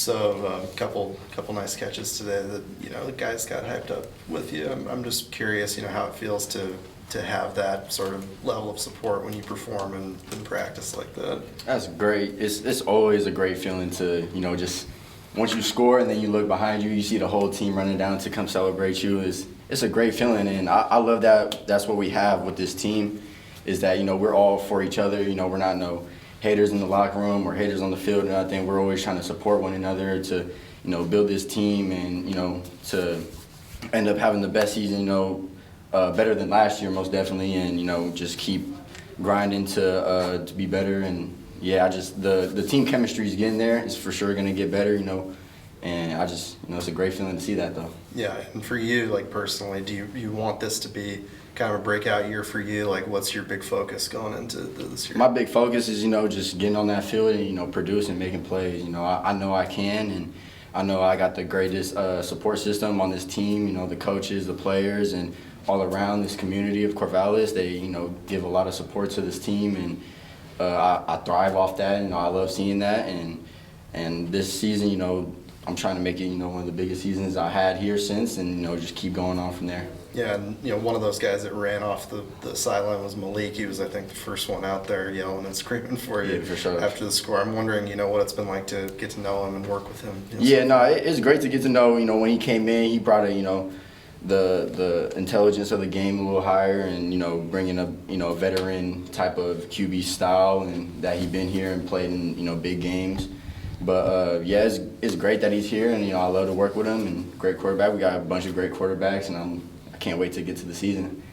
So couple nice catches today that the guys got hyped up with you. I'm just curious, how it feels to have that sort of level of support when you perform in practice like that. That's great. It's always a great feeling to just once you score and then you look behind you, you see the whole team running down to come celebrate you. It's a great feeling, and I love that. That's what we have with this team, is that we're all for each other. We're not no haters in the locker room or haters on the field and nothing. We're always trying to support one another to build this team and to end up having the best season, better than last year most definitely, and just keep grinding to be better. And yeah, the team chemistry is getting there. It's for sure going to get better, and it's a great feeling to see that though. Yeah, and for you, like personally, do you want this to be kind of a breakout year for you? Like, what's your big focus going into this year? My big focus is just getting on that field and producing, making plays. I know I can, and I know I got the greatest support system on this team. The coaches, the players, and all around this community of Corvallis. They give a lot of support to this team, and I thrive off that. I love seeing that, and this season, I'm trying to make it one of the biggest seasons I had here since, and just keep going on from there. Yeah, and one of those guys that ran off the sideline was Malik. He was, I think, the first one out there yelling and screaming for you. Yeah, for sure. After the score. I'm wondering, what it's been like to get to know him and work with him. Yeah, no, it's great to get to know. When he came in, he brought the intelligence of the game a little higher, and bringing up a veteran type of QB style, and that he'd been here and played in big games. But yeah, it's great that he's here, and I love to work with him. And great quarterback. We got a bunch of great quarterbacks, and I can't wait to get to the season.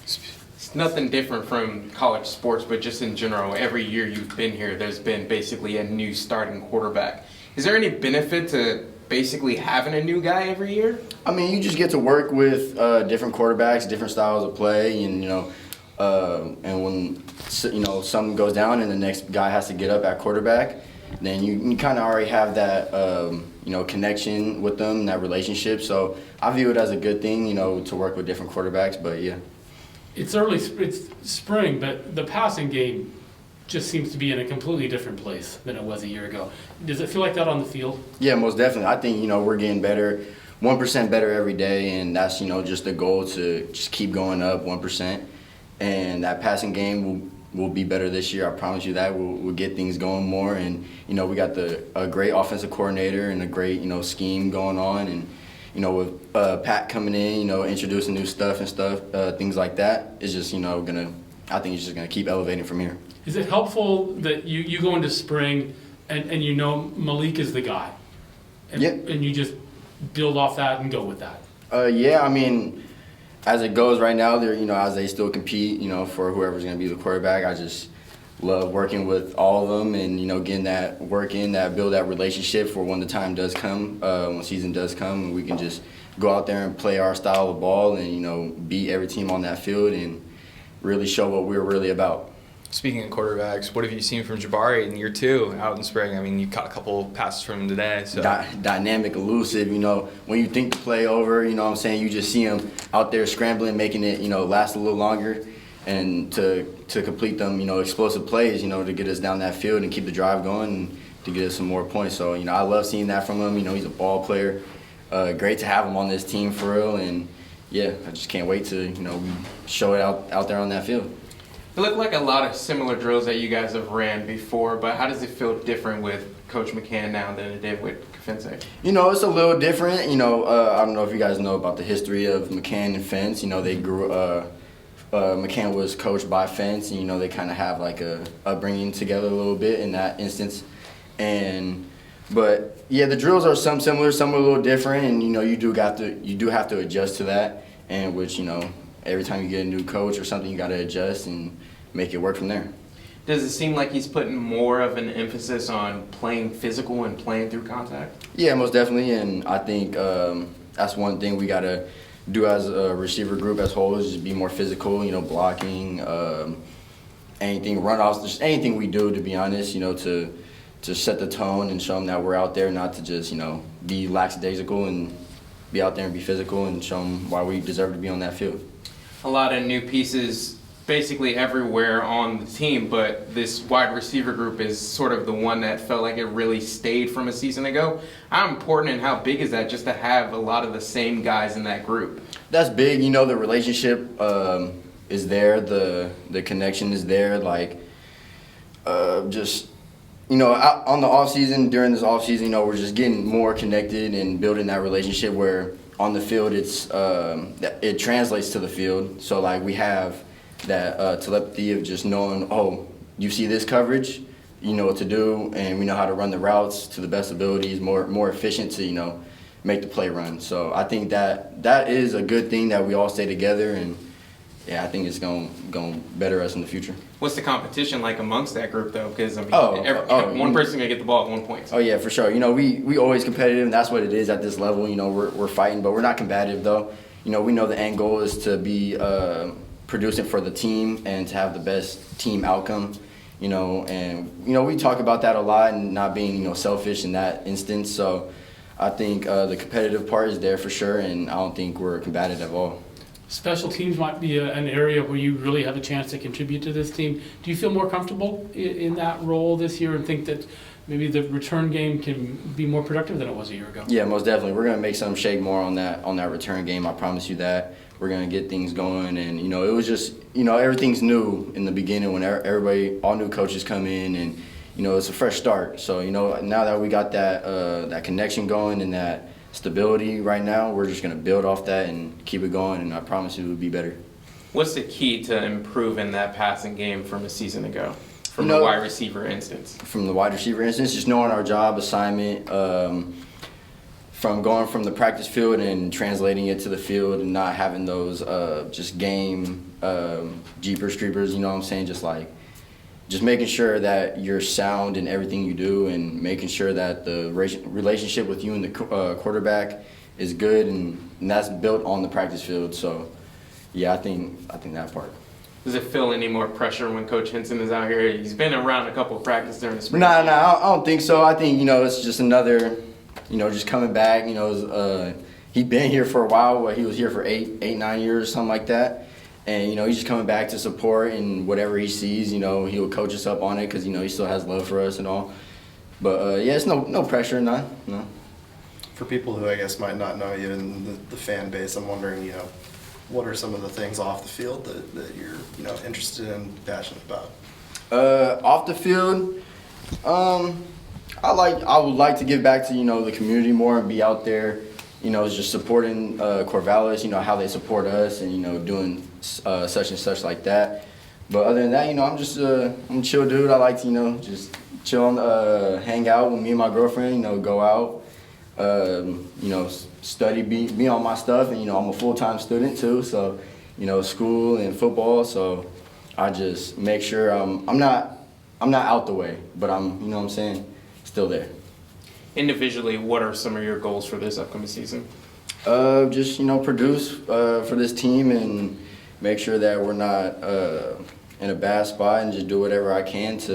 It's nothing different from college sports, but just in general, every year you've been here, there's been basically a new starting quarterback. Is there any benefit to basically having a new guy every year? I mean, you just get to work with different quarterbacks, different styles of play, and and when something goes down and the next guy has to get up at quarterback, then you kind of already have that connection with them, that relationship. So I view it as a good thing, to work with different quarterbacks. But yeah, it's spring, but the passing game just seems to be in a completely different place than it was a year ago. Does it feel like that on the field? Yeah, most definitely. I think we're getting better, 1% better every day, and that's just the goal, to just keep going up 1%. And that passing game will be better this year. I promise you that. We'll get things going more, and we got a great offensive coordinator and a great scheme going on, and with Pat coming in, introducing new stuff and things like that. It's just I think it's just gonna keep elevating from here. Is it helpful that you go into spring and Malik is the guy, and you just build off that and go with that? Yeah, I mean, as it goes right now, they're as they still compete, for whoever's gonna be the quarterback. I just love working with all of them, and getting that work in, that build that relationship for when the time does come, when season does come, and we can just go out there and play our style of ball, and beat every team on that field, and really show what we're really about. Speaking of quarterbacks, what have you seen from Jabari in year 2 out in spring? I mean, you caught a couple passes from him today. So dynamic, elusive. When you think the play over, what I'm saying, you just see him out there scrambling, making it last a little longer, and to complete them explosive plays to get us down that field and keep the drive going and to get us some more points. So I love seeing that from him. He's a ball player. Great to have him on this team for real, and yeah, I just can't wait to show it out there on that field. It looked like a lot of similar drills that you guys have ran before, but how does it feel different with Coach McCann now than it did with Kafense? It's a little different. I don't know if you guys know about the history of McCann and Fence. They grew. McCann was coached by Fence, and they kind of have like a upbringing together a little bit in that instance. But yeah, the drills are some similar, some are a little different, and you do have to adjust to that, and which every time you get a new coach or something, you got to adjust and make it work from there. Does it seem like he's putting more of an emphasis on playing physical and playing through contact? Yeah, most definitely, and I think that's one thing we got to do as a receiver group as a whole, is just be more physical, blocking, anything, runoffs, just anything we do, to be honest, to set the tone and show them that we're out there, not to just, be lackadaisical, and be out there and be physical and show them why we deserve to be on that field. A lot of new pieces basically everywhere on the team, but this wide receiver group is sort of the one that felt like it really stayed from a season ago. How important and how big is that just to have a lot of the same guys in that group? That's big. You know, the relationship is there. The connection is there. Like, just, you know, on the off season, during this off season, you know, we're just getting more connected and building that relationship where on the field it translates to the field. So like we have that telepathy of just knowing, oh, you see this coverage, you know what to do, and we know how to run the routes to the best abilities, more efficient to, you know, make the play run. So I think that is a good thing that we all stay together, and yeah, I think it's going to better us in the future. What's the competition like amongst that group, though? Because, I mean, one person's going to get the ball at 1 point. Oh, yeah, for sure. You know, we always competitive, and that's what it is at this level. You know, we're fighting, but we're not combative, though. You know, we know the end goal is to be producing for the team and to have the best team outcome, you know. And, you know, we talk about that a lot and not being, you know, selfish in that instance. So I think the competitive part is there for sure, and I don't think we're combative at all. Special teams might be an area where you really have a chance to contribute to this team. Do you feel more comfortable in that role this year and think that maybe the return game can be more productive than it was a year ago? Yeah, most definitely. We're going to make some shake more on that return game. I promise you that. We're going to get things going. And, you know, it was just, you know, everything's new in the beginning when all new coaches come in and, you know, it's a fresh start. So, you know, now that we got that connection going and that stability right now, we're just going to build off that and keep it going, and I promise you it will be better. What's the key to improving that passing game from a season ago, from You know, the wide receiver instance? From the wide receiver instance, just knowing our job assignment, from going from the practice field and translating it to the field and not having those just game jeepers creepers, you know what I'm saying, just making sure that you're sound in everything you do and making sure that the relationship with you and the quarterback is good, and that's built on the practice field. So, yeah, I think that part. Does it feel any more pressure when Coach Henson is out here? He's been around a couple of practices during the spring. Nah, I don't think so. I think, you know, it's just another, you know, just coming back. You know, he'd been here for a while. He was here for 9 years, something like that. And, you know, he's just coming back to support, and whatever he sees, you know, he'll coach us up on it because, you know, he still has love for us and all. But, yeah, it's no pressure, no. For people who I guess might not know you and the fan base, I'm wondering, you know, what are some of the things off the field that you're, you know, interested and passionate about? Off the field, I would like to give back to, you know, the community more and be out there, you know, just supporting Corvallis, you know, how they support us and, you know, doing such and such like that. But other than that, you know, I'm just I'm a chill dude. I like to, you know, just chill, hang out with me and my girlfriend, you know, go out, you know, study, be on my stuff. And, you know, I'm a full-time student too, so, you know, school and football. So I just make sure I'm not out the way, but I'm, you know what I'm saying, still there. Individually, what are some of your goals for this upcoming season? Just, you know, produce for this team and make sure that we're not in a bad spot, and just do whatever I can to